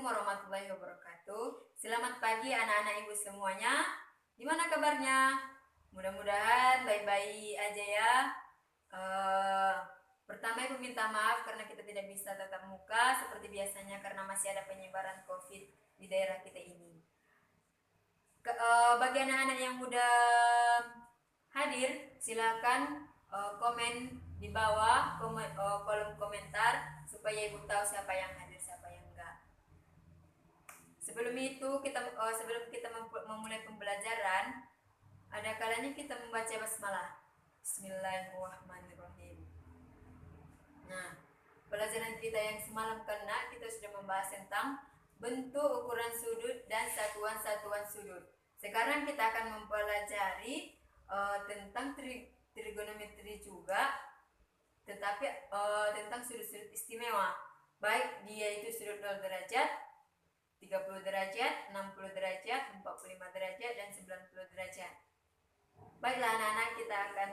Assalamualaikum warahmatullahi wabarakatuh. Selamat pagi anak-anak ibu semuanya. Gimana kabarnya? Mudah-mudahan baik-baik aja ya. Pertama ibu minta maaf karena kita tidak bisa tatap muka seperti biasanya karena masih ada penyebaran COVID di daerah kita ini. Bagi anak-anak yang udah hadir, silakan komen di bawah kolom komentar supaya ibu tahu siapa yang hadir, siapa yang enggak. Sebelum kita memulai pembelajaran, ada kalanya kita membaca basmalah. Bismillahirrahmanirrahim. Nah, pelajaran kita yang semalam kena kita sudah membahas tentang bentuk, ukuran sudut dan satuan-satuan sudut. Sekarang kita akan mempelajari tentang trigonometri juga, tetapi tentang sudut-sudut istimewa. Baik dia itu sudut 0 derajat, 30 derajat, 60 derajat, 45 derajat, dan 90 derajat. Baiklah anak-anak, kita akan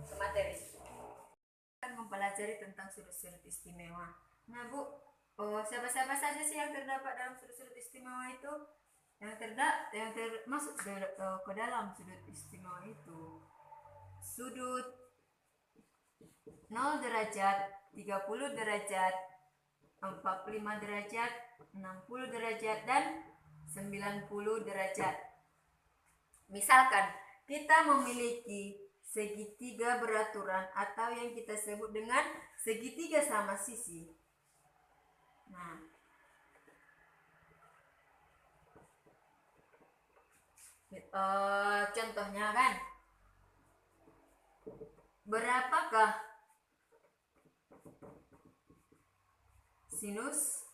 ke materi. Kita akan mempelajari tentang sudut-sudut istimewa. Nah Bu, siapa-siapa saja sih yang terdapat dalam sudut-sudut istimewa itu? Yang termasuk ke dalam sudut istimewa itu sudut 0 derajat, 30 derajat, 45 derajat, 60 derajat, dan 90 derajat. Misalkan kita memiliki segitiga beraturan atau yang kita sebut dengan segitiga sama sisi. Nah, contohnya kan, berapakah sinus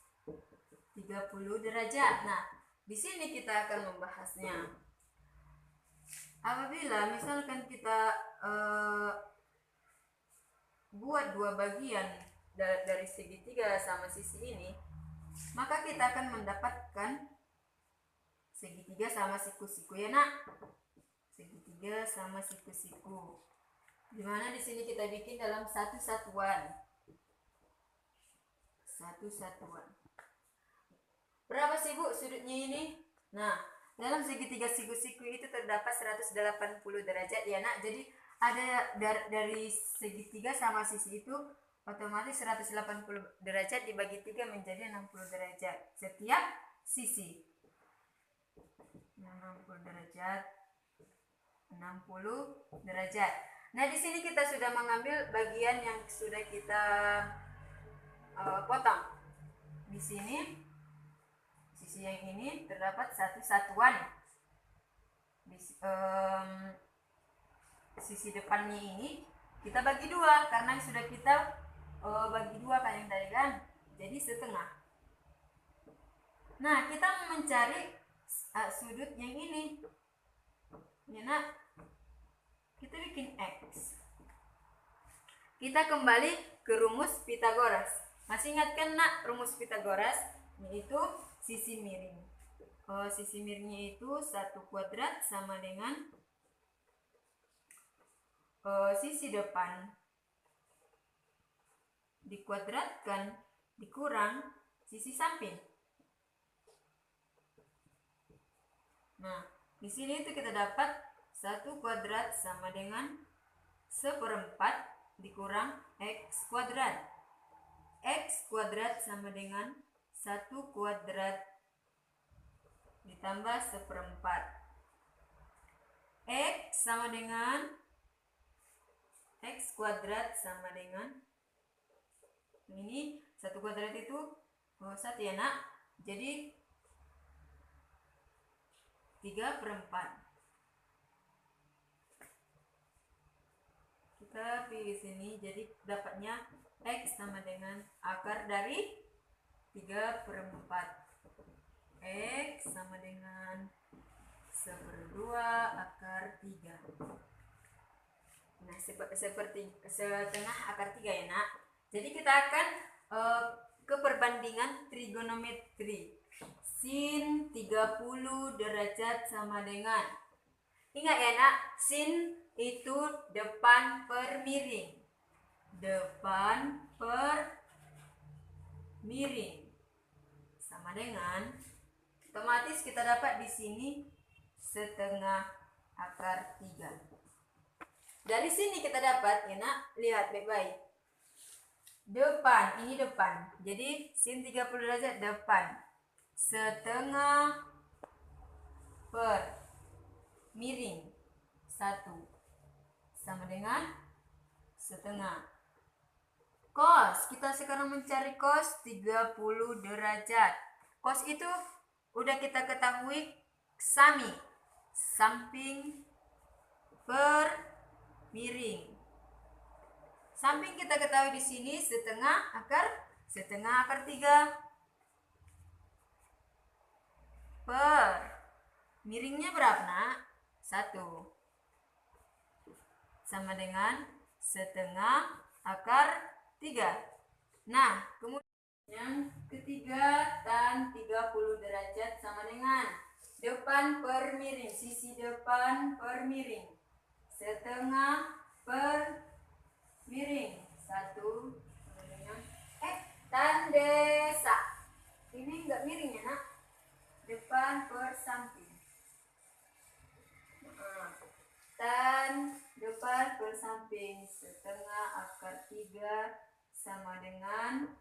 30 derajat? Nah, di sini kita akan membahasnya. Apabila misalkan kita buat dua bagian dari segitiga sama sisi ini, maka kita akan mendapatkan segitiga sama siku-siku ya nak. Segitiga sama siku-siku. Dimana di sini kita bikin dalam satu satuan. Berapa sih Bu sudutnya ini? Nah, dalam segitiga siku-siku itu terdapat 180 derajat ya nak. Jadi ada dari segitiga sama sisi itu otomatis 180 derajat dibagi 3 menjadi 60 derajat setiap sisi. 60 derajat, 60 derajat. Nah, di sini kita sudah mengambil bagian yang sudah kita potong. Di sini sisi yang ini terdapat satu satuan. Sisi depannya ini kita bagi dua karena sudah kita bagi dua kayak yang tadi kan, jadi setengah. Nah, kita mencari sudut yang ini. Ya nak, kita bikin X. Kita kembali ke rumus Pitagoras. Masih ingat kan nak rumus Pitagoras? Yaitu sisi miring. Sisi miringnya itu 1 kuadrat sama dengan sisi depan dikuadratkan dikurang sisi samping. Nah, di sini itu kita dapat 1 kuadrat sama dengan 1/4 dikurang X kuadrat. X kuadrat sama dengan 1 kuadrat ditambah 1/4. X sama dengan X kuadrat sama dengan ini 1 kuadrat itu 1 ya nak. Jadi 3/4. Kita pilih sini, jadi dapatnya X sama dengan akar dari 3/4. X sama dengan 1/2 akar 3. Nah, seperti setengah akar 3 ya nak. Jadi kita akan ke perbandingan trigonometri. Sin 30 derajat sama dengan, ingat ya nak, sin itu depan per miring. Depan per miring sama dengan, otomatis kita dapat di sini setengah akar 3. Dari sini kita dapat, ya nak, lihat baik-baik. Depan, ini depan. Jadi sin 30 derajat depan. Setengah per miring 1 sama dengan setengah. Cos, kita sekarang mencari cos 30 derajat. Cos itu udah kita ketahui sami, samping per miring. Samping kita ketahui di sini setengah akar 3 per miringnya berapa nak? 1 sama dengan setengah akar 3. Nah, kemudian yang ketiga, tan 30 derajat sama dengan depan per miring, sisi depan per miring, setengah per miring 1 sama dengan tan desa. Ini enggak miring ya nak, depan per samping. Tan depan per samping setengah akar 3 sama dengan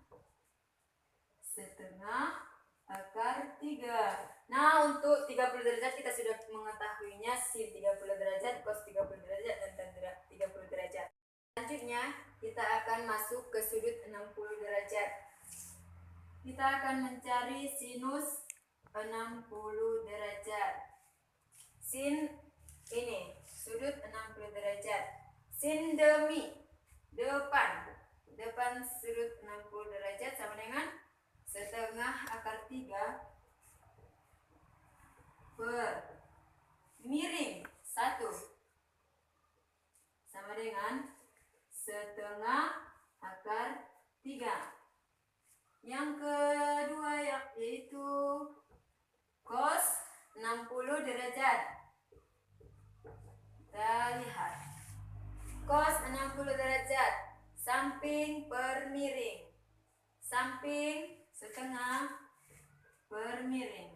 setengah akar 3. Nah, untuk 30 derajat kita sudah mengetahuinya, sin 30 derajat, cos 30 derajat, dan tan 30 derajat. Selanjutnya, kita akan masuk ke sudut 60 derajat. Kita akan mencari sinus 60 derajat. Sin ini, sudut 60 derajat. Sin demi, depan sudut 60 derajat sama dengan setengah akar 3 per miring 1 sama dengan setengah akar 3. Yang kedua yaitu cos 60 derajat. Kita lihat cos 60 derajat, samping per miring, samping setengah per miring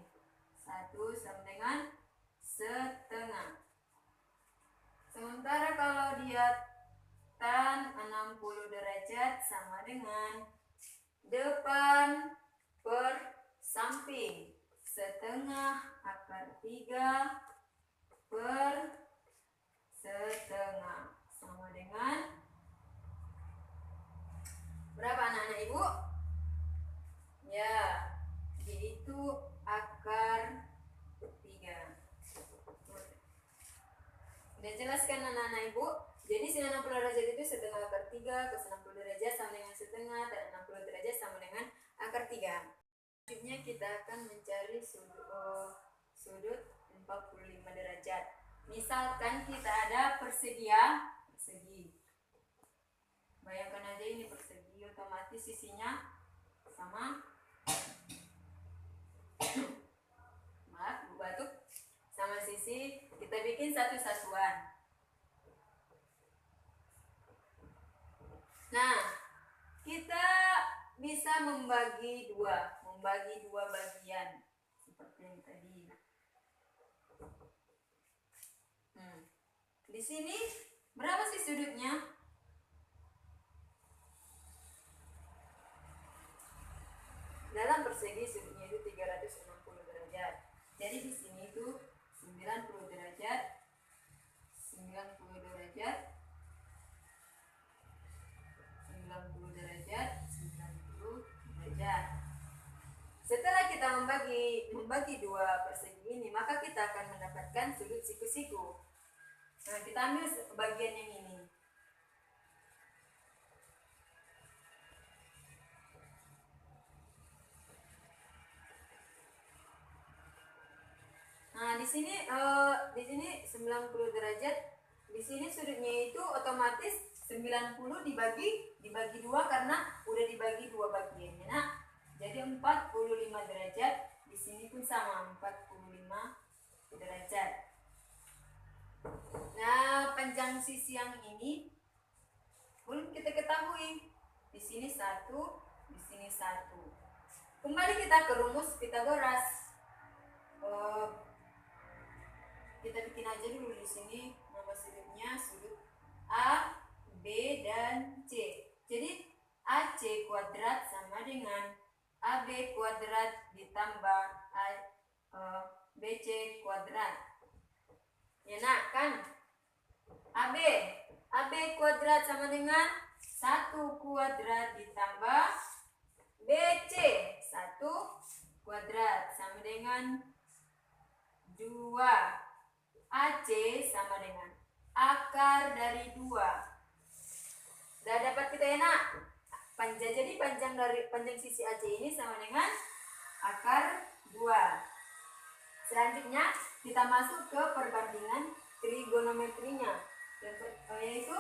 1 sama dengan setengah. Sementara kalau dia tan 60 derajat sama dengan depan per samping setengah akar 3 per setengah sama dengan berapa anak-anak ibu? Ya, yaitu akar 3. Udah jelaskan anak-anak ibu? Jadi sin 60 derajat itu setengah akar 3, cos 60 derajat sama dengan setengah, dan 60 derajat sama dengan akar 3. Selanjutnya kita akan mencari sudut 45 derajat. Misalkan kita ada persegi. Bayangkan aja ini persegi, otomatis sisinya sama. Maaf, batuk. Sama sisi, kita bikin satu satuan. Nah, kita bisa membagi dua bagian seperti yang tadi. Di sini berapa sih sudutnya? Dalam persegi sudutnya itu 360 derajat. Jadi di sini itu 90 derajat, 90 derajat, 90 derajat, 90 derajat. Setelah kita membagi dua persegi ini, maka kita akan mendapatkan sudut siku-siku. Nah, kita ambil bagian yang ini. Nah, di sini 90 derajat. Di sini sudutnya itu otomatis 90 dibagi dua karena udah dibagi dua bagian. Nah, jadi 45 derajat. Di sini pun sama 45 derajat. Nah, panjang sisi yang ini pun kita ketahui. Di sini 1, di sini 1. Kembali kita ke rumus Pitagoras. Kita bikin aja dulu di sini nama sudutnya, sudut A, B, dan C. Jadi AC kuadrat sama dengan AB kuadrat ditambah BC kuadrat. Ya nak kan? AB kuadrat sama dengan 1 kuadrat ditambah BC 1 kuadrat sama dengan 2. AC sama dengan akar dari 2. Udah dapat kita ya nak? Jadi panjang sisi AC ini sama dengan akar 2. Selanjutnya kita masuk ke perbandingan trigonometrinya, yaitu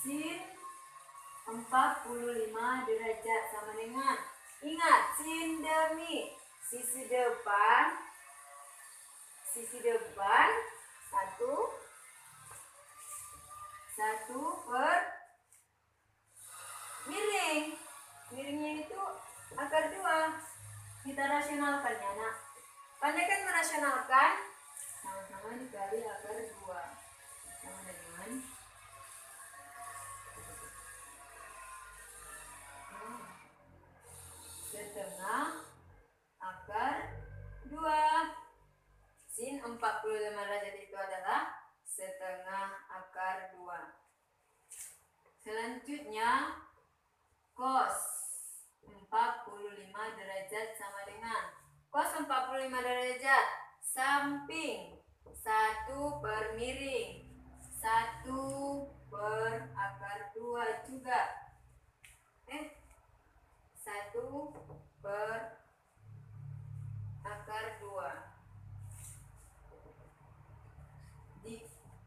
sin 45 derajat sama dengan, ingat, sin demi sisi depan 1 per miringnya itu akar 2. Kita rasionalkannya nak. Pandai kan merasionalkan, sama-sama dikali akar 2 sama dengan setengah akar 2. Sin 45 derajat itu adalah setengah akar 2. Selanjutnya cos 45 derajat sama dengan, cos 45 derajat samping 1 per miring 1 per akar 2 juga. 1 per akar 2.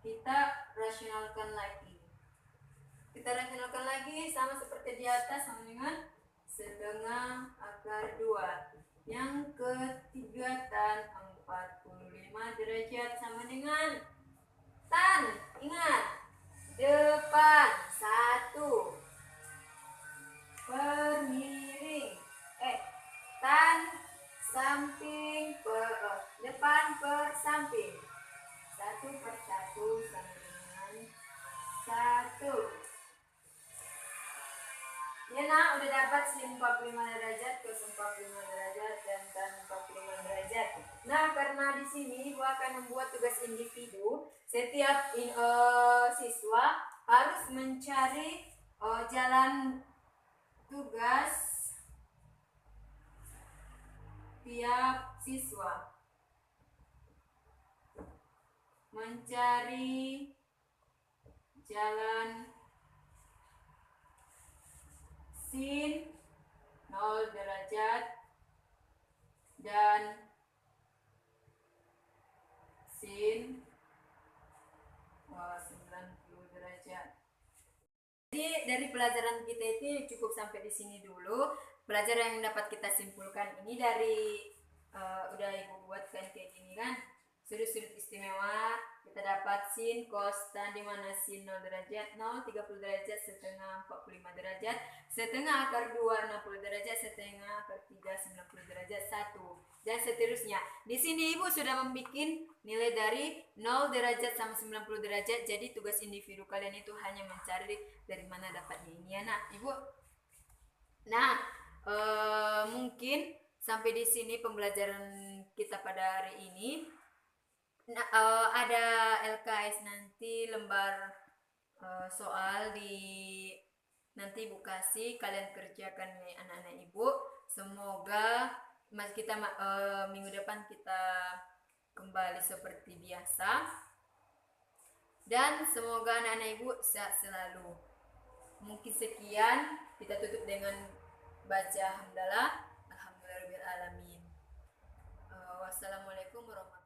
Kita rasionalkan lagi sama seperti di atas sama dengan setengah akar 2. Yang ketiga tan 45 derajat sama dengan tan, ingat, depan 1 per miring tan samping per depan per samping 1 per 1 sama dengan 1. Ya nak, udah dapat sin 45 derajat, cos 45 derajat, dan tan 45 derajat. Nah, karena di sini Ibu akan membuat tugas individu, setiap siswa harus mencari jalan tugas tiap siswa. Mencari jalan sin 0 derajat dan sin 90 derajat. Jadi dari pelajaran kita itu cukup sampai di sini dulu. Pelajaran yang dapat kita simpulkan ini dari udah Ibu buatkan kayak gini kan. Sudut-sudut istimewa kita dapat sin, cos, tan, di mana sin 0 derajat 0, 30 derajat, setengah 45 derajat, setengah akar 2 60 derajat, setengah akar 3 90 derajat 1, dan seterusnya. Di sini Ibu sudah membuat nilai dari 0 derajat sama 90 derajat. Jadi tugas individu kalian itu hanya mencari dari mana dapatnya ini ya nak Ibu. Nah, mungkin sampai di sini pembelajaran kita pada hari ini. Nah, ada LKS nanti lembar soal di nanti Ibu kasih, kalian kerjakan nih anak-anak Ibu. Semoga kita minggu depan kita kembali seperti biasa, dan semoga anak-anak Ibu sehat selalu. Mungkin sekian, kita tutup dengan baca hamdalah, alhamdulillahirabbil alamin. Wassalamualaikum warahmatullahi wabarakatuh.